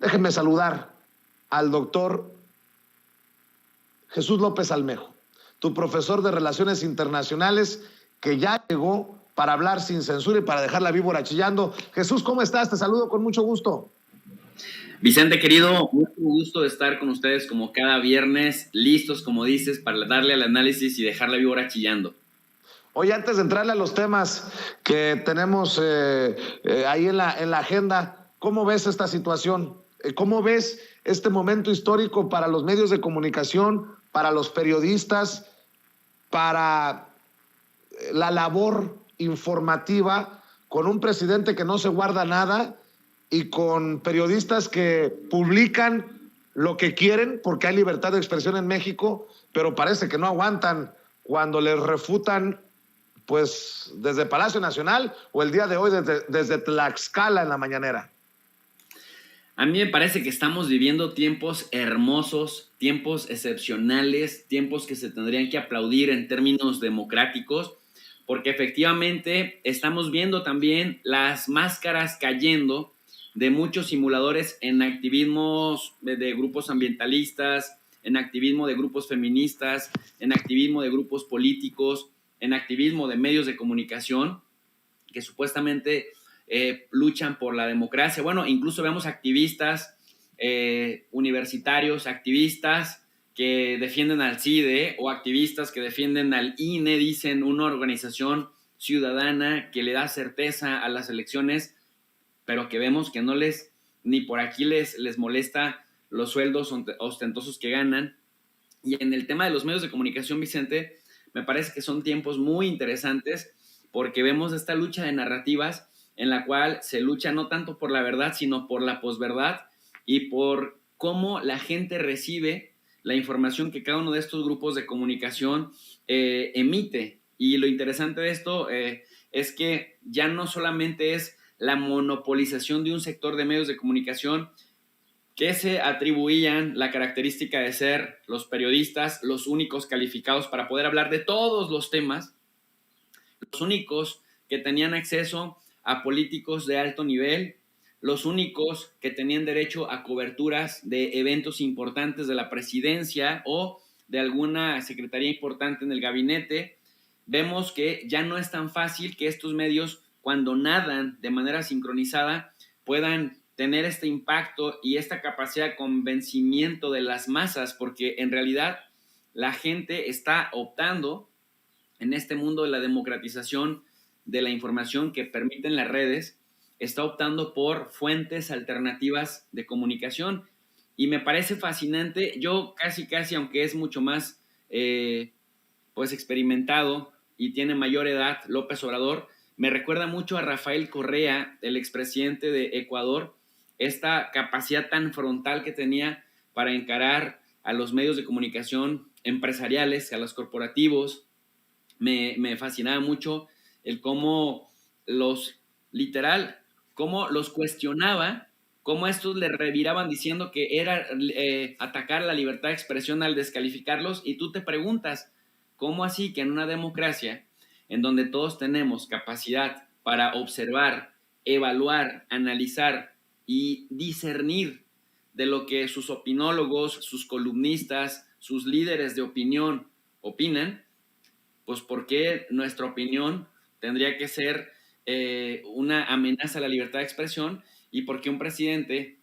Déjenme saludar al doctor Jesús López Almejo, tu profesor de Relaciones Internacionales, que ya llegó para hablar sin censura y para dejar la víbora chillando. Jesús, ¿cómo estás? Te saludo con mucho gusto. Vicente, querido, mucho gusto de estar con ustedes como cada viernes, listos, como dices, para darle al análisis y dejar la víbora chillando. Oye, antes de entrarle a los temas que tenemos ahí en la agenda, ¿cómo ves esta situación? ¿Cómo ves este momento histórico para los medios de comunicación, para los periodistas, para la labor informativa, con un presidente que no se guarda nada y con periodistas que publican lo que quieren porque hay libertad de expresión en México, pero parece que no aguantan cuando les refutan, pues desde Palacio Nacional o el día de hoy desde Tlaxcala en la mañanera? A mí me parece que estamos viviendo tiempos hermosos, tiempos excepcionales, tiempos que se tendrían que aplaudir en términos democráticos, porque efectivamente estamos viendo también las máscaras cayendo de muchos simuladores en activismos de grupos ambientalistas, en activismo de grupos feministas, en activismo de grupos políticos, en activismo de medios de comunicación, que supuestamente luchan por la democracia. Bueno, incluso vemos activistas universitarios, activistas que defienden al CIDE o activistas que defienden al INE, dicen una organización ciudadana que le da certeza a las elecciones, pero que vemos que no les, ni por aquí les molesta los sueldos ostentosos que ganan. Y en el tema de los medios de comunicación, Vicente, me parece que son tiempos muy interesantes porque vemos esta lucha de narrativas en la cual se lucha no tanto por la verdad, sino por la posverdad y por cómo la gente recibe la información que cada uno de estos grupos de comunicación emite. Y lo interesante de esto es que ya no solamente es la monopolización de un sector de medios de comunicación que se atribuían la característica de ser los periodistas los únicos calificados para poder hablar de todos los temas, los únicos que tenían acceso a políticos de alto nivel, los únicos que tenían derecho a coberturas de eventos importantes de la presidencia o de alguna secretaría importante en el gabinete. Vemos que ya no es tan fácil que estos medios, cuando nadan de manera sincronizada, puedan tener este impacto y esta capacidad de convencimiento de las masas, porque en realidad la gente está optando en este mundo de la democratización de la información que permiten las redes, está optando por fuentes alternativas de comunicación. Y me parece fascinante. Yo casi, aunque es mucho más pues experimentado y tiene mayor edad, López Obrador, me recuerda mucho a Rafael Correa, el expresidente de Ecuador, esta capacidad tan frontal que tenía para encarar a los medios de comunicación empresariales, a los corporativos. Me fascinaba mucho el cómo cómo los cuestionaba, cómo estos le reviraban diciendo que era atacar la libertad de expresión al descalificarlos, y tú te preguntas, ¿cómo así que en una democracia en donde todos tenemos capacidad para observar, evaluar, analizar y discernir de lo que sus opinólogos, sus columnistas, sus líderes de opinión opinan, pues ¿por qué nuestra opinión tendría que ser una amenaza a la libertad de expresión? ¿Y por qué un presidente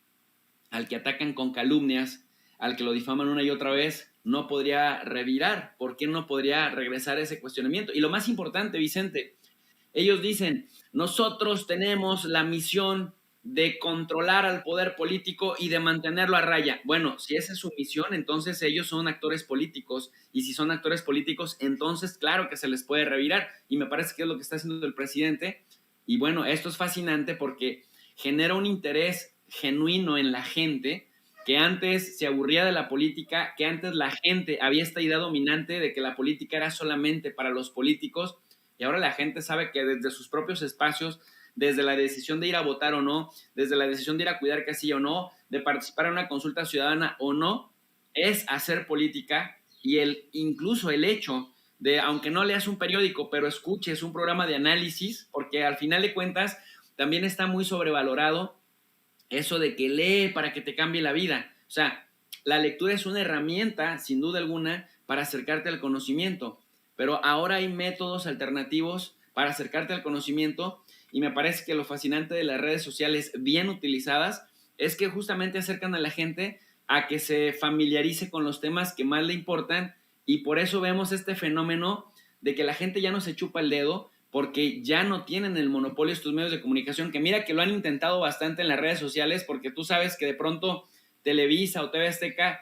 al que atacan con calumnias, al que lo difaman una y otra vez, no podría revirar? ¿Por qué no podría regresar a ese cuestionamiento? Y lo más importante, Vicente, ellos dicen, nosotros tenemos la misión de controlar al poder político y de mantenerlo a raya. Bueno, si esa es su misión, entonces ellos son actores políticos, y si son actores políticos, entonces claro que se les puede revirar, y me parece que es lo que está haciendo el presidente. Y bueno, esto es fascinante porque genera un interés genuino en la gente que antes se aburría de la política, que antes la gente había esta idea dominante de que la política era solamente para los políticos, y ahora la gente sabe que desde sus propios espacios, desde la decisión de ir a votar o no, desde la decisión de ir a cuidar casilla o no, de participar en una consulta ciudadana o no, es hacer política. Y incluso el hecho de, aunque no leas un periódico, pero escuches un programa de análisis, porque al final de cuentas también está muy sobrevalorado eso de que lee para que te cambie la vida. O sea, la lectura es una herramienta, sin duda alguna, para acercarte al conocimiento, pero ahora hay métodos alternativos para acercarte al conocimiento, y me parece que lo fascinante de las redes sociales bien utilizadas es que justamente acercan a la gente a que se familiarice con los temas que más le importan, y por eso vemos este fenómeno de que la gente ya no se chupa el dedo, porque ya no tienen el monopolio estos medios de comunicación, que mira que lo han intentado bastante en las redes sociales, porque tú sabes que de pronto Televisa o TV Azteca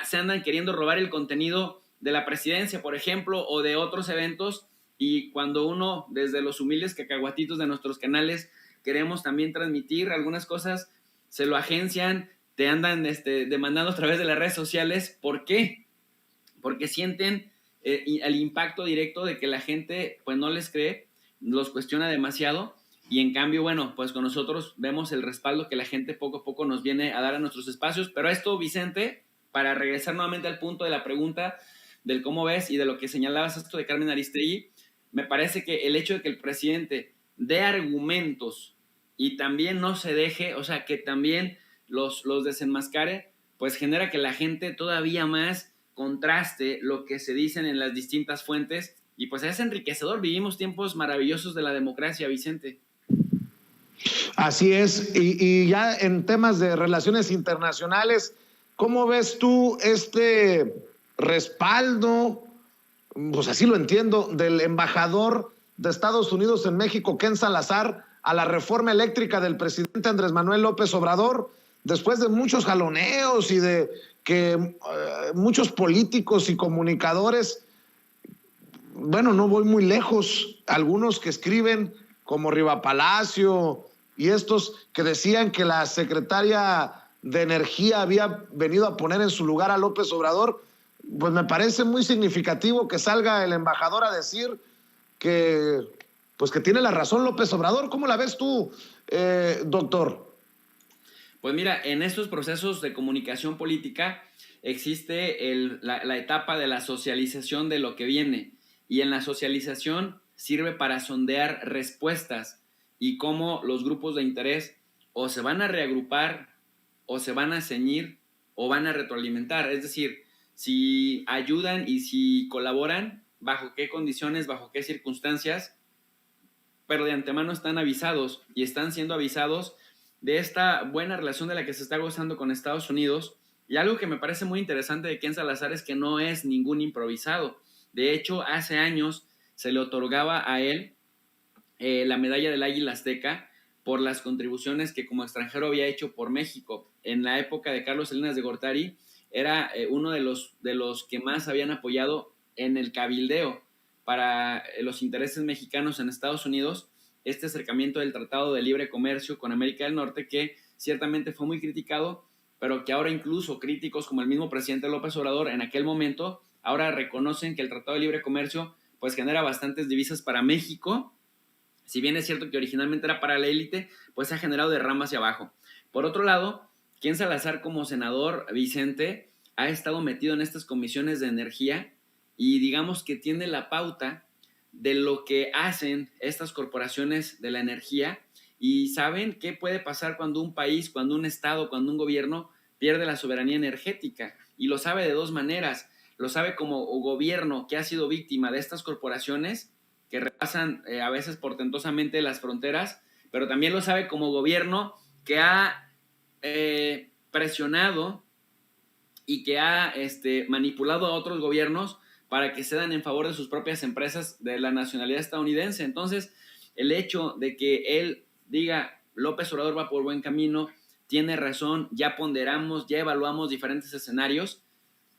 se andan queriendo robar el contenido de la presidencia, por ejemplo, o de otros eventos, y cuando uno, desde los humildes cacahuatitos de nuestros canales, queremos también transmitir algunas cosas, se lo agencian, te andan demandando a través de las redes sociales. ¿Por qué? Porque sienten el impacto directo de que la gente pues no les cree, los cuestiona demasiado, y en cambio, bueno, pues con nosotros vemos el respaldo que la gente poco a poco nos viene a dar a nuestros espacios. Pero esto, Vicente, para regresar nuevamente al punto de la pregunta del cómo ves y de lo que señalabas esto de Carmen Aristegui, me parece que el hecho de que el presidente dé argumentos y también no se deje, o sea, que también los desenmascare, pues genera que la gente todavía más contraste lo que se dicen en las distintas fuentes, y pues es enriquecedor. Vivimos tiempos maravillosos de la democracia, Vicente. Así es, y ya en temas de relaciones internacionales, ¿cómo ves tú este respaldo, pues así lo entiendo, del embajador de Estados Unidos en México, Ken Salazar, a la reforma eléctrica del presidente Andrés Manuel López Obrador, después de muchos jaloneos y de que muchos políticos y comunicadores, bueno, no voy muy lejos, algunos que escriben como Riva Palacio y estos que decían que la secretaria de Energía había venido a poner en su lugar a López Obrador, pues me parece muy significativo que salga el embajador a decir que, pues que tiene la razón López Obrador. ¿Cómo la ves tú, doctor? Pues mira, en estos procesos de comunicación política existe la etapa de la socialización de lo que viene, y en la socialización sirve para sondear respuestas y cómo los grupos de interés o se van a reagrupar, o se van a ceñir, o van a retroalimentar. Es decir, si ayudan y si colaboran, bajo qué condiciones, bajo qué circunstancias, pero de antemano están avisados, y están siendo avisados de esta buena relación de la que se está gozando con Estados Unidos. Y algo que me parece muy interesante de Ken Salazar es que no es ningún improvisado. De hecho, hace años se le otorgaba a él la medalla del Águila Azteca por las contribuciones que como extranjero había hecho por México. En la época de Carlos Salinas de Gortari era uno de los que más habían apoyado en el cabildeo para los intereses mexicanos en Estados Unidos, este acercamiento del Tratado de Libre Comercio con América del Norte, que ciertamente fue muy criticado, pero que ahora incluso críticos como el mismo presidente López Obrador en aquel momento ahora reconocen que el Tratado de Libre Comercio pues genera bastantes divisas para México. Si bien es cierto que originalmente era para la élite, pues ha generado de rama hacia abajo. Por otro lado, Ken Salazar como senador, Vicente, ha estado metido en estas comisiones de energía, y digamos que tiene la pauta de lo que hacen estas corporaciones de la energía, y saben qué puede pasar cuando un país, cuando un estado, cuando un gobierno pierde la soberanía energética, y lo sabe de dos maneras. Lo sabe como gobierno que ha sido víctima de estas corporaciones que repasan a veces portentosamente las fronteras, pero también lo sabe como gobierno que ha presionado y que ha manipulado a otros gobiernos para que cedan en favor de sus propias empresas de la nacionalidad estadounidense. Entonces, el hecho de que él diga López Obrador va por buen camino, tiene razón, ya ponderamos, ya evaluamos diferentes escenarios,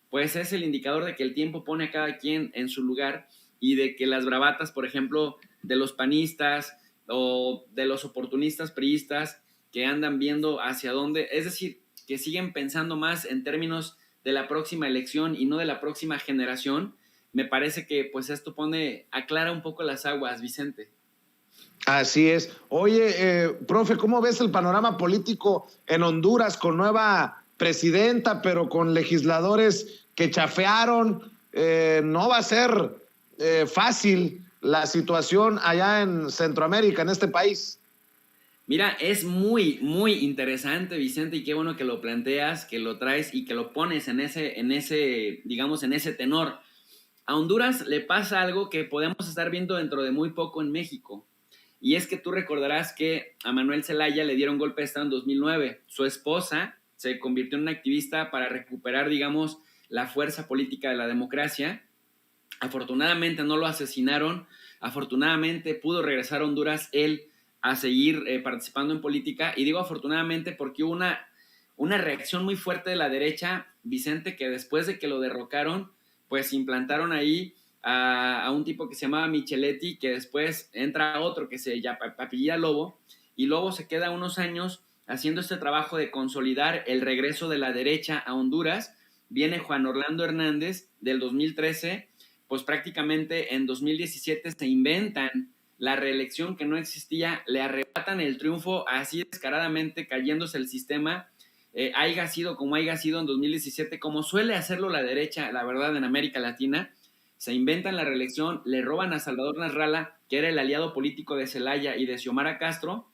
pues es el indicador de que el tiempo pone a cada quien en su lugar, y de que las bravatas, por ejemplo, de los panistas o de los oportunistas priistas que andan viendo hacia dónde, es decir, que siguen pensando más en términos de la próxima elección y no de la próxima generación, me parece que pues esto aclara un poco las aguas, Vicente. Así es. Oye, profe, ¿cómo ves el panorama político en Honduras con nueva presidenta, pero con legisladores que chafearon? No va a ser fácil la situación allá en Centroamérica, en este país. Mira, es muy, muy interesante, Vicente, y qué bueno que lo planteas, que lo traes y que lo pones digamos, en ese tenor. A Honduras le pasa algo que podemos estar viendo dentro de muy poco en México. Y es que tú recordarás que a Manuel Zelaya le dieron golpe de estado en 2009. Su esposa se convirtió en una activista para recuperar, digamos, la fuerza política de la democracia. Afortunadamente no lo asesinaron. Afortunadamente pudo regresar a Honduras él a seguir participando en política. Y digo afortunadamente porque hubo una reacción muy fuerte de la derecha, Vicente, que después de que lo derrocaron, pues implantaron ahí a un tipo que se llamaba Micheletti, que después entra otro que se llama apellida Lobo, y Lobo se queda unos años haciendo este trabajo de consolidar el regreso de la derecha a Honduras. Viene Juan Orlando Hernández del 2013, pues prácticamente en 2017 se inventan la reelección que no existía, le arrebatan el triunfo así descaradamente, cayéndose el sistema, haya sido como haya sido en 2017, como suele hacerlo la derecha, la verdad, en América Latina. Se inventan la reelección, le roban a Salvador Nasralla, que era el aliado político de Zelaya y de Xiomara Castro,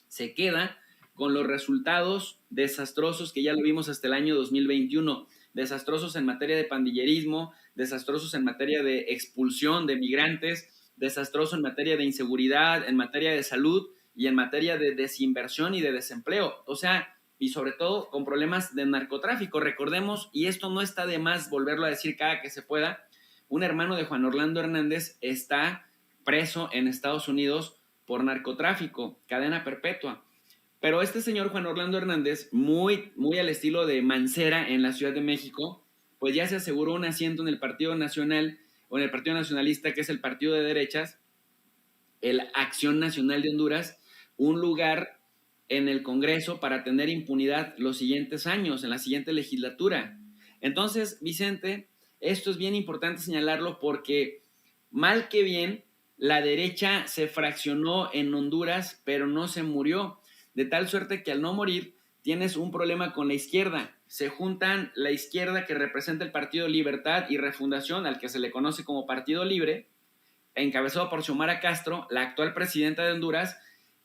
se queda con los resultados desastrosos que ya lo vimos hasta el año 2021, desastrosos en materia de pandillerismo, desastrosos en materia de expulsión de migrantes, desastroso en materia de inseguridad, en materia de salud y en materia de desinversión y de desempleo. O sea, y sobre todo con problemas de narcotráfico. Recordemos, y esto no está de más volverlo a decir cada que se pueda, un hermano de Juan Orlando Hernández está preso en Estados Unidos por narcotráfico, cadena perpetua. Pero este señor Juan Orlando Hernández, muy, muy al estilo de Mancera en la Ciudad de México, pues ya se aseguró un asiento en el Partido Nacional o en el Partido Nacionalista, que es el partido de derechas, el Acción Nacional de Honduras, un lugar en el Congreso para tener impunidad los siguientes años, en la siguiente legislatura. Entonces, Vicente, esto es bien importante señalarlo porque, mal que bien, la derecha se fraccionó en Honduras, pero no se murió, de tal suerte que al no morir tienes un problema con la izquierda. Se juntan la izquierda que representa el Partido Libertad y Refundación, al que se le conoce como Partido Libre, encabezado por Xiomara Castro, la actual presidenta de Honduras,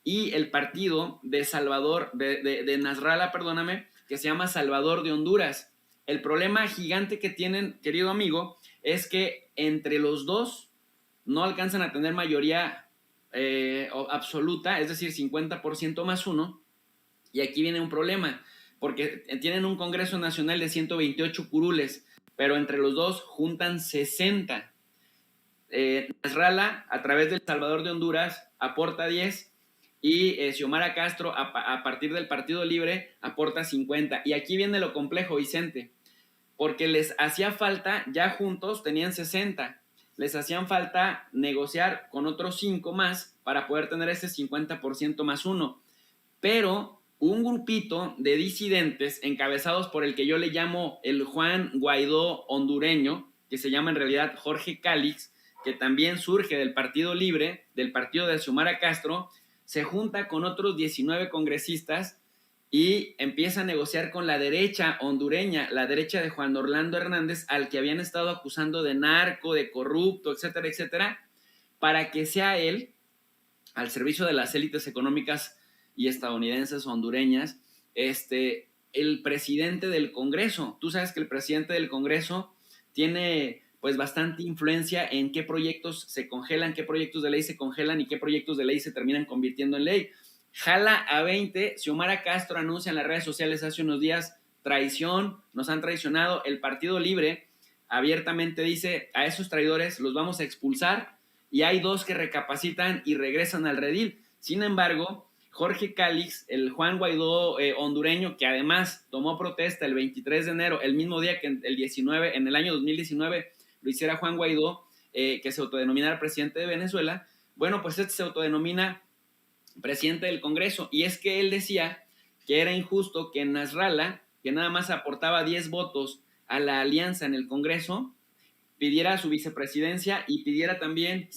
y el partido de Salvador, de Nasralla, perdóname, que se llama Salvador de Honduras. El problema gigante que tienen, querido amigo, es que entre los dos no alcanzan a tener mayoría absoluta, es decir, 50% más uno, y aquí viene un problema, porque tienen un Congreso Nacional de 128 curules, pero entre los dos juntan 60. Nasralla, a través del Salvador de Honduras, aporta 10 y Xiomara Castro, a partir del Partido Libre, aporta 50. Y aquí viene lo complejo, Vicente, porque les hacía falta, ya juntos tenían 60, les hacían falta negociar con otros 5 más para poder tener ese 50% más uno. Pero un grupito de disidentes encabezados por el que yo le llamo el Juan Guaidó hondureño, que se llama en realidad Jorge Calix, que también surge del Partido Libre, del partido de Xiomara Castro, se junta con otros 19 congresistas y empieza a negociar con la derecha hondureña, la derecha de Juan Orlando Hernández, al que habían estado acusando de narco, de corrupto, etcétera, etcétera, para que sea él, al servicio de las élites económicas y estadounidenses hondureñas, el presidente del Congreso. Tú sabes que el presidente del Congreso tiene pues bastante influencia en qué proyectos se congelan, qué proyectos de ley se congelan y qué proyectos de ley se terminan convirtiendo en ley. Jala a 20, Xiomara Castro anuncia en las redes sociales hace unos días, traición, nos han traicionado. El Partido Libre abiertamente dice, a esos traidores los vamos a expulsar, y hay 2 que recapacitan y regresan al redil. Sin embargo, Jorge Calix, el Juan Guaidó hondureño, que además tomó protesta el 23 de enero, el mismo día que en el año 2019 lo hiciera Juan Guaidó, que se autodenominara presidente de Venezuela, bueno, pues se autodenomina presidente del Congreso, y es que él decía que era injusto que Nasralla, que nada más aportaba 10 votos a la alianza en el Congreso, pidiera su vicepresidencia y pidiera también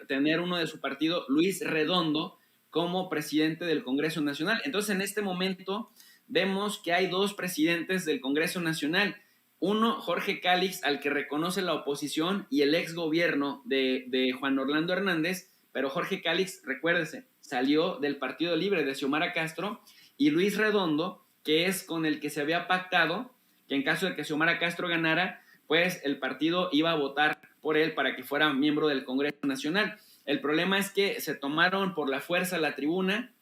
tener uno de su partido, Luis Redondo, como presidente del Congreso Nacional. Entonces, en este momento vemos que hay 2 presidentes del Congreso Nacional. Uno, Jorge Calix, al que reconoce la oposición y el ex gobierno de Juan Orlando Hernández, pero Jorge Cálix, recuérdese, salió del Partido Libre de Xiomara Castro, y Luis Redondo, que es con el que se había pactado que en caso de que Xiomara Castro ganara, pues el partido iba a votar por él para que fuera miembro del Congreso Nacional. El problema es que se tomaron por la fuerza la tribuna,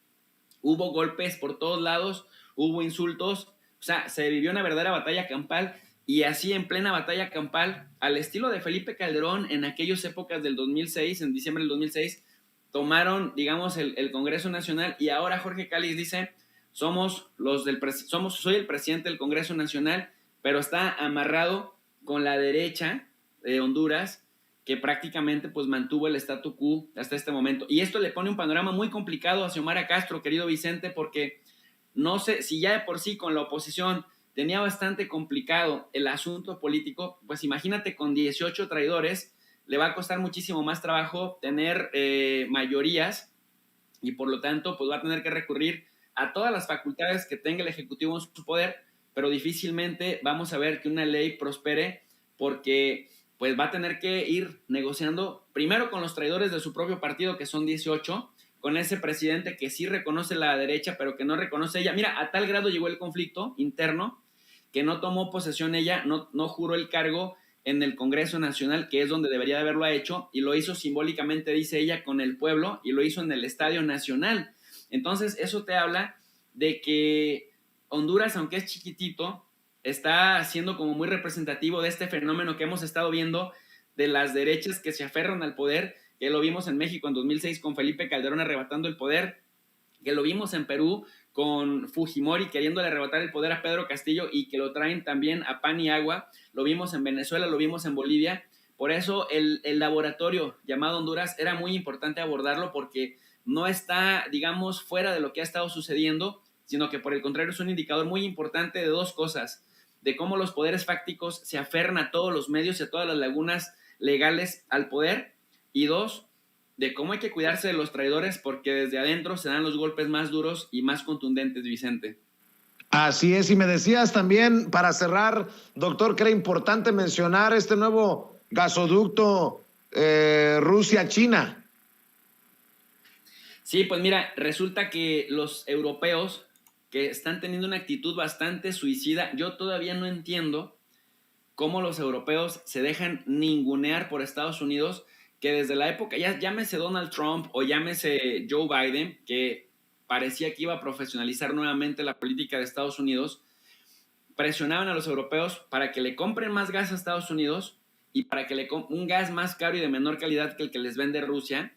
hubo golpes por todos lados, hubo insultos, o sea, se vivió una verdadera batalla campal, y así en plena batalla campal, al estilo de Felipe Calderón en aquellas épocas del 2006, en diciembre del 2006, tomaron, digamos, el Congreso Nacional, y ahora Jorge Cálix dice, soy el presidente del Congreso Nacional, pero está amarrado con la derecha de Honduras, que prácticamente pues mantuvo el statu quo hasta este momento. Y esto le pone un panorama muy complicado a Xiomara Castro, querido Vicente, porque no sé si ya de por sí con la oposición tenía bastante complicado el asunto político, pues imagínate con 18 traidores, le va a costar muchísimo más trabajo tener mayorías, y por lo tanto pues va a tener que recurrir a todas las facultades que tenga el Ejecutivo en su poder, pero difícilmente vamos a ver que una ley prospere, porque pues va a tener que ir negociando primero con los traidores de su propio partido, que son 18, con ese presidente que sí reconoce la derecha, pero que no reconoce ella. Mira, a tal grado llegó el conflicto interno que no tomó posesión ella, no juró el cargo en el Congreso Nacional, que es donde debería de haberlo hecho, y lo hizo simbólicamente, dice ella, con el pueblo, y lo hizo en el Estadio Nacional. Entonces, eso te habla de que Honduras, aunque es chiquitito, está siendo como muy representativo de este fenómeno que hemos estado viendo de las derechas que se aferran al poder, que lo vimos en México en 2006 con Felipe Calderón arrebatando el poder, que lo vimos en Perú con Fujimori queriéndole arrebatar el poder a Pedro Castillo y que lo traen también a pan y agua, lo vimos en Venezuela, lo vimos en Bolivia. Por eso el laboratorio llamado Honduras era muy importante abordarlo, porque no está, digamos, fuera de lo que ha estado sucediendo, sino que por el contrario es un indicador muy importante de dos cosas: de cómo los poderes fácticos se aferran a todos los medios y a todas las lagunas legales al poder, y dos, de cómo hay que cuidarse de los traidores, porque desde adentro se dan los golpes más duros y más contundentes, Vicente. Así es, y me decías también, para cerrar, doctor, que era importante mencionar este nuevo gasoducto Rusia-China. Sí, pues mira, resulta que los europeos que están teniendo una actitud bastante suicida, yo todavía no entiendo cómo los europeos se dejan ningunear por Estados Unidos, que desde la época, ya llámese Donald Trump o llámese Joe Biden, que parecía que iba a profesionalizar nuevamente la política de Estados Unidos, presionaban a los europeos para que le compren más gas a Estados Unidos y para que un gas más caro y de menor calidad que el que les vende Rusia,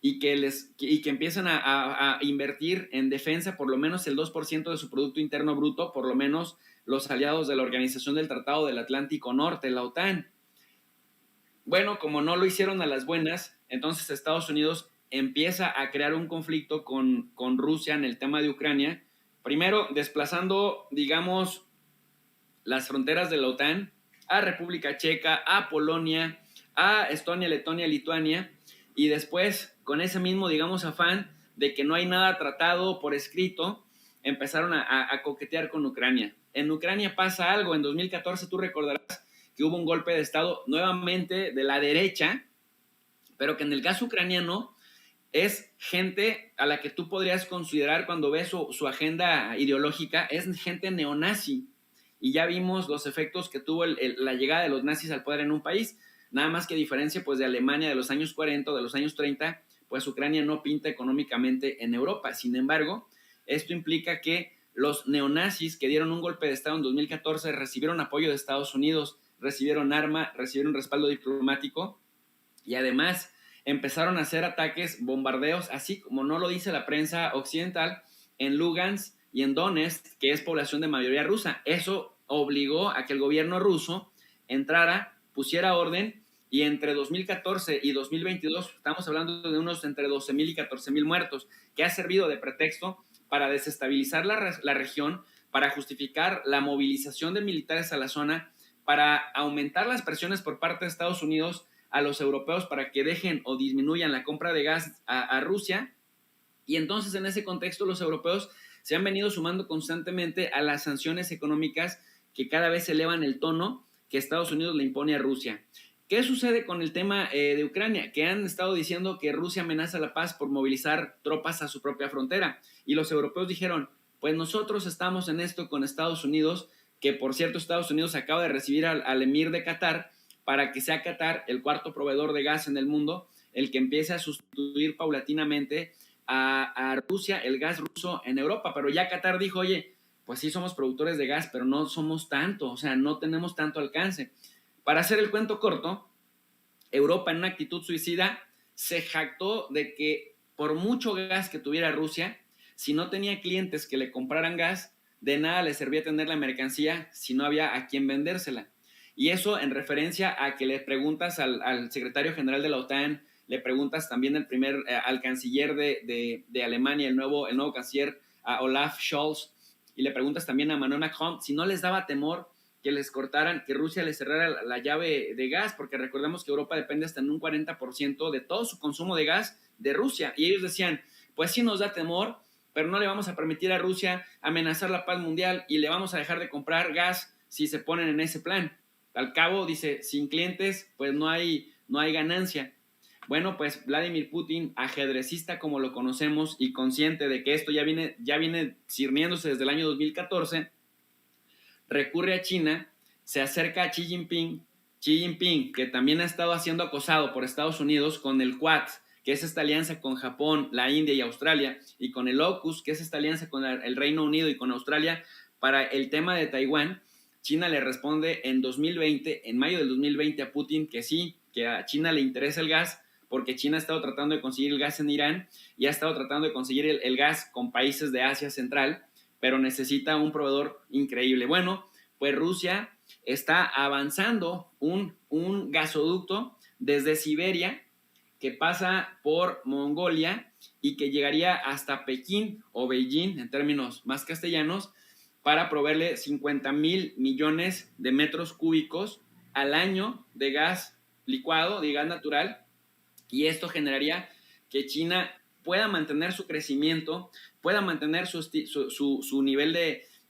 y que empiezan a invertir en defensa por lo menos el 2% de su Producto Interno Bruto, por lo menos los aliados de la Organización del Tratado del Atlántico Norte, la OTAN. Bueno, como no lo hicieron a las buenas, entonces Estados Unidos empieza a crear un conflicto con Rusia en el tema de Ucrania, primero desplazando, digamos, las fronteras de la OTAN a República Checa, a Polonia, a Estonia, Letonia, Lituania, y después, con ese mismo, digamos, afán de que no hay nada tratado por escrito, empezaron a coquetear con Ucrania. En Ucrania pasa algo, en 2014 tú recordarás que hubo un golpe de Estado nuevamente de la derecha, pero que en el caso ucraniano es gente a la que tú podrías considerar, cuando ves su agenda ideológica, es gente neonazi, y ya vimos los efectos que tuvo la llegada de los nazis al poder en un país. Nada más que diferencia pues de Alemania de los años 40 o de los años 30, pues Ucrania no pinta económicamente en Europa. Sin embargo, esto implica que los neonazis que dieron un golpe de Estado en 2014 recibieron apoyo de Estados Unidos, recibieron arma, recibieron respaldo diplomático, y además empezaron a hacer ataques, bombardeos, así como no lo dice la prensa occidental, en Lugansk y en Donetsk, que es población de mayoría rusa. Eso obligó a que el gobierno ruso entrara, pusiera orden, y entre 2014 y 2022 estamos hablando de unos entre 12,000 y 14,000 muertos, que ha servido de pretexto para desestabilizar la región, para justificar la movilización de militares a la zona, para aumentar las presiones por parte de Estados Unidos a los europeos para que dejen o disminuyan la compra de gas a Rusia. Y entonces, en ese contexto, los europeos se han venido sumando constantemente a las sanciones económicas que cada vez elevan el tono que Estados Unidos le impone a Rusia. ¿Qué sucede con el tema de Ucrania? Que han estado diciendo que Rusia amenaza la paz por movilizar tropas a su propia frontera. Y los europeos dijeron, pues nosotros estamos en esto con Estados Unidos, que por cierto Estados Unidos acaba de recibir al emir de Qatar para que sea Qatar el cuarto proveedor de gas en el mundo, el que empiece a sustituir paulatinamente a Rusia, el gas ruso en Europa. Pero ya Qatar dijo, oye, pues sí somos productores de gas, pero no somos tanto, o sea, no tenemos tanto alcance. Para hacer el cuento corto, Europa en una actitud suicida se jactó de que por mucho gas que tuviera Rusia, si no tenía clientes que le compraran gas, de nada le servía tener la mercancía si no había a quien vendérsela. Y eso en referencia a que le preguntas al secretario general de la OTAN, le preguntas también al canciller de Alemania, el nuevo canciller, a Olaf Scholz, y le preguntas también a Emmanuel Macron si no les daba temor que les cortaran, que Rusia les cerrara la llave de gas, porque recordemos que Europa depende hasta en un 40% de todo su consumo de gas de Rusia. Y ellos decían, pues sí nos da temor, pero no le vamos a permitir a Rusia amenazar la paz mundial y le vamos a dejar de comprar gas si se ponen en ese plan. Al cabo, dice, sin clientes, pues no hay ganancia. Bueno, pues Vladimir Putin, ajedrecista como lo conocemos y consciente de que esto ya viene cirniéndose desde el año 2014, recurre a China, se acerca a Xi Jinping, que también ha estado siendo acosado por Estados Unidos con el Quad, que es esta alianza con Japón, la India y Australia, y con el AUKUS, que es esta alianza con el Reino Unido y con Australia para el tema de Taiwán. China le responde en mayo del 2020 a Putin que sí, que a China le interesa el gas, porque China ha estado tratando de conseguir el gas en Irán y ha estado tratando de conseguir el gas con países de Asia Central, pero necesita un proveedor increíble. Bueno, pues Rusia está avanzando un gasoducto desde Siberia que pasa por Mongolia y que llegaría hasta Pekín o Beijing en términos más castellanos para proveerle 50,000 millones de metros cúbicos al año de gas licuado, de gas natural, y esto generaría que China pueda mantener su crecimiento, pueda mantener su nivel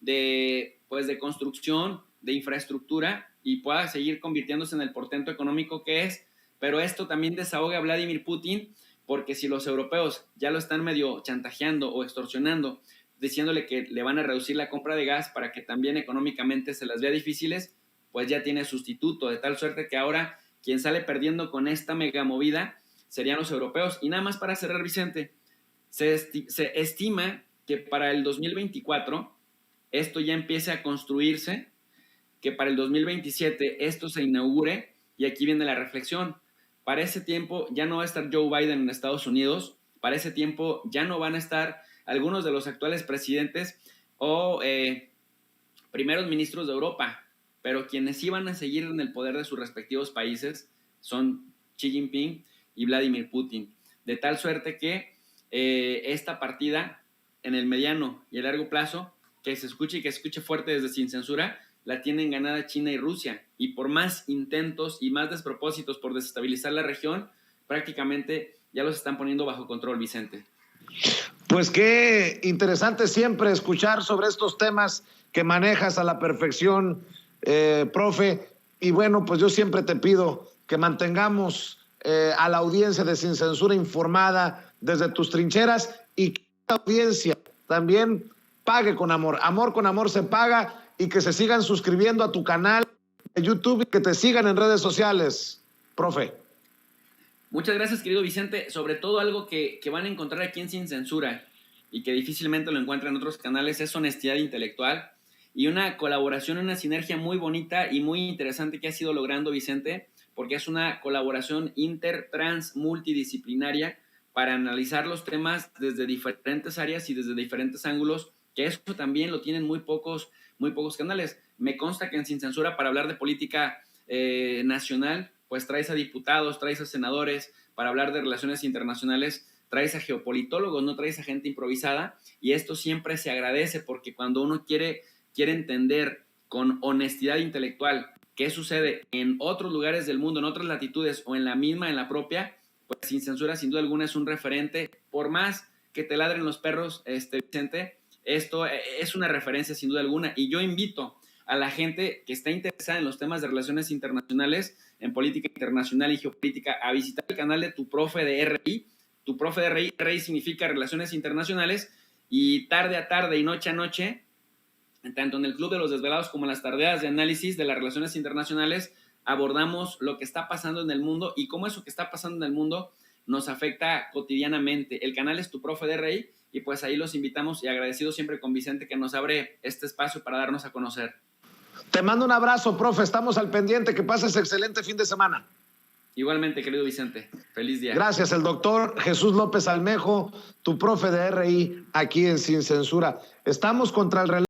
de construcción, de infraestructura, y pueda seguir convirtiéndose en el portento económico que es. Pero esto también desahoga a Vladimir Putin, porque si los europeos ya lo están medio chantajeando o extorsionando, diciéndole que le van a reducir la compra de gas para que también económicamente se las vea difíciles, pues ya tiene sustituto, de tal suerte que ahora quien sale perdiendo con esta mega movida serían los europeos. Y nada más para cerrar, Vicente, se estima que para el 2024 esto ya empiece a construirse, que para el 2027 esto se inaugure, y aquí viene la reflexión. Para ese tiempo ya no va a estar Joe Biden en Estados Unidos, para ese tiempo ya no van a estar algunos de los actuales presidentes o primeros ministros de Europa, pero quienes sí van a seguir en el poder de sus respectivos países son Xi Jinping y Vladimir Putin, de tal suerte que esta partida en el mediano y el largo plazo, que se escuche y que se escuche fuerte desde Sin Censura, la tienen ganada China y Rusia, y por más intentos y más despropósitos por desestabilizar la región, prácticamente ya los están poniendo bajo control, Vicente. Pues qué interesante siempre escuchar sobre estos temas que manejas a la perfección, profe. Y bueno, pues yo siempre te pido que mantengamos a la audiencia de Sin Censura informada desde tus trincheras, y que la audiencia también pague con amor. Amor con amor se paga, y que se sigan suscribiendo a tu canal de YouTube y que te sigan en redes sociales, profe. Muchas gracias, querido Vicente. Sobre todo algo que van a encontrar aquí en Sin Censura y que difícilmente lo encuentran en otros canales es honestidad intelectual y una colaboración, una sinergia muy bonita y muy interesante que has ido logrando, Vicente, porque es una colaboración trans multidisciplinaria para analizar los temas desde diferentes áreas y desde diferentes ángulos, que eso también lo tienen muy pocos canales. Me consta que en Sin Censura, para hablar de política nacional, pues traes a diputados, traes a senadores, para hablar de relaciones internacionales traes a geopolitólogos, no traes a gente improvisada, y esto siempre se agradece, porque cuando uno quiere entender con honestidad intelectual qué sucede en otros lugares del mundo, en otras latitudes o en la misma, en la propia, pues Sin Censura sin duda alguna es un referente. Por más que te ladren los perros, Vicente, esto es una referencia sin duda alguna, y yo invito a la gente que está interesada en los temas de relaciones internacionales, en política internacional y geopolítica, a visitar el canal de Tu Profe de RI. Tu Profe de RI, RI significa Relaciones Internacionales, y tarde a tarde y noche a noche, tanto en el Club de los Desvelados como en las tardeadas de análisis de las relaciones internacionales, abordamos lo que está pasando en el mundo y cómo eso que está pasando en el mundo nos afecta cotidianamente. El canal es Tu Profe de RI, y pues ahí los invitamos, y agradecido siempre con Vicente que nos abre este espacio para darnos a conocer. Te mando un abrazo, profe, estamos al pendiente, que pases excelente fin de semana. Igualmente, querido Vicente, feliz día. Gracias, el doctor Jesús López Almejo, Tu Profe de RI, aquí en Sin Censura. Estamos contra el reloj.